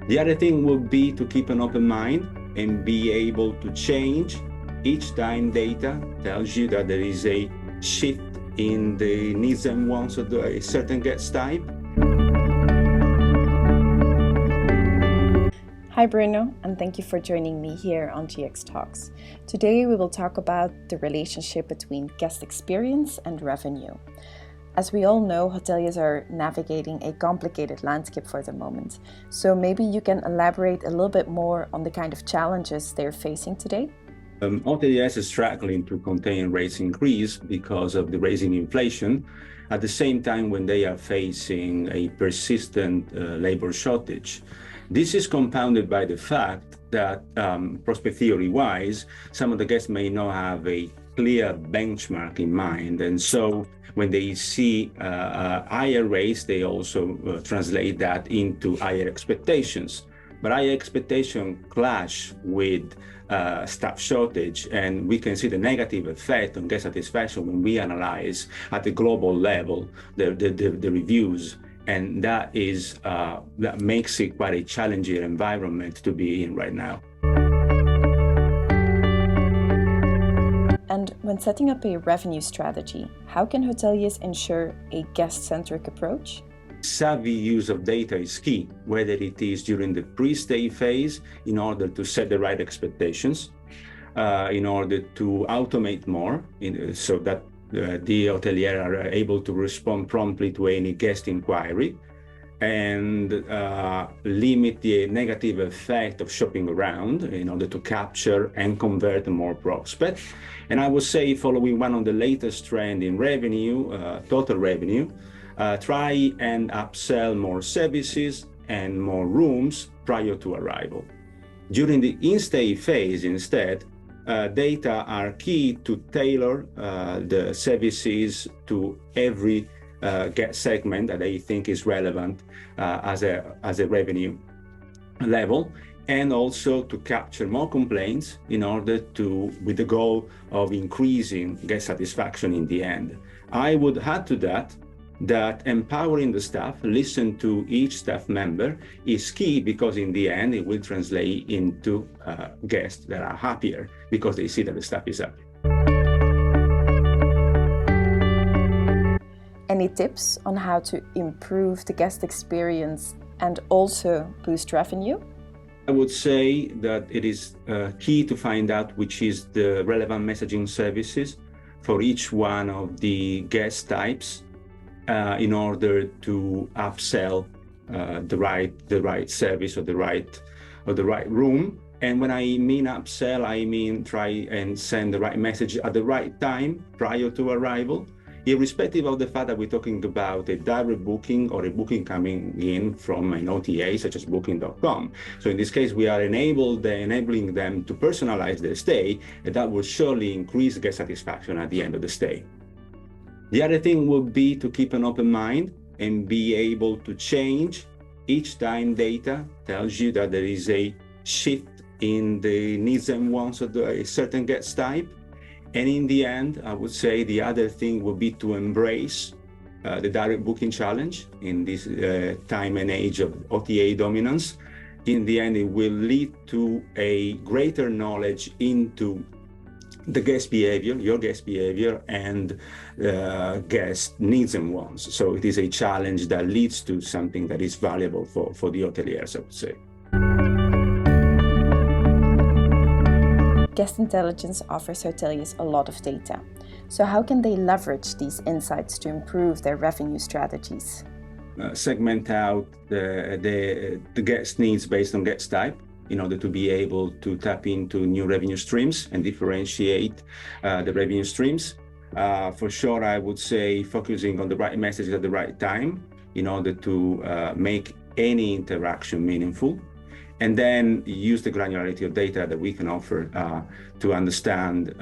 The other thing would be to keep an open mind and be able to change each time data tells you that there is a shift in the needs and wants of a certain guest type. Hi Bruno, and thank you for joining me here on GX Talks. Today we will talk about the relationship between guest experience and revenue. As we all know, hoteliers are navigating a complicated landscape for the moment. So maybe you can elaborate a little bit more on the kind of challenges they're facing today? OTAs are struggling to contain rates increase because of the rising inflation, at the same time when they are facing a persistent labor shortage. This is compounded by the fact that, prospect theory-wise, some of the guests may not have a clear benchmark in mind, and so when they see higher rates, they also translate that into higher expectations. But higher expectation clash with staff shortage, and we can see the negative effect on guest satisfaction when we analyze at the global level the reviews, and that makes it quite a challenging environment to be in right now. And when setting up a revenue strategy, how can hoteliers ensure a guest-centric approach? Savvy use of data is key, whether it is during the pre-stay phase in order to set the right expectations, in order to automate more, so that the hotelier are able to respond promptly to any guest inquiry, and limit the negative effect of shopping around in order to capture and convert more prospects. And I would say, following one of the latest trend in revenue, total revenue, try and upsell more services and more rooms prior to arrival. During the in-stay phase, instead, data are key to tailor the services to every guest segment that they think is relevant as a revenue level, and also to capture more complaints in order to, with the goal of increasing guest satisfaction in the end. I would add to that empowering the staff, listen to each staff member is key, because in the end it will translate into guests that are happier because they see that the staff is happy. Any tips on how to improve the guest experience and also boost revenue? I would say that it is key to find out which is the relevant messaging services for each one of the guest types, in order to upsell the right service or the right room. And when I mean upsell, I mean try and send the right message at the right time prior to arrival, irrespective of the fact that we're talking about a direct booking or a booking coming in from an OTA such as booking.com. So in this case, we are enabling them to personalize their stay, and that will surely increase guest satisfaction at the end of the stay. The other thing would be to keep an open mind and be able to change each time data tells you that there is a shift in the needs and wants of a certain guest type. And in the end, I would say the other thing would be to embrace the direct booking challenge in this time and age of OTA dominance. In the end, it will lead to a greater knowledge into the guest behavior, your guest behavior, and guest needs and wants. So it is a challenge that leads to something that is valuable for the hoteliers, I would say. Guest intelligence offers hoteliers a lot of data. So how can they leverage these insights to improve their revenue strategies? Segment out the guest needs based on guest type, in order to be able to tap into new revenue streams and differentiate the revenue streams. For sure, I would say focusing on the right message at the right time in order to make any interaction meaningful. And then use the granularity of data that we can offer to understand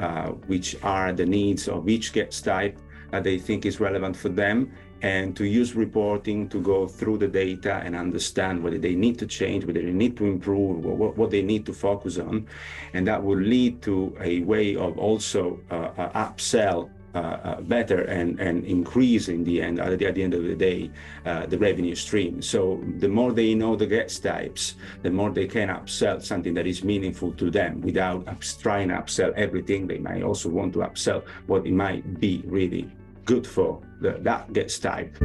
which are the needs of each guest type that they think is relevant for them, and to use reporting to go through the data and understand whether they need to change, whether they need to improve, what they need to focus on. And that will lead to a way of also upsell better and increase in the end, at the end of the day, the revenue stream. So the more they know the guest types, the more they can upsell something that is meaningful to them without trying to upsell everything. They might also want to upsell what it might be really good for that guest type.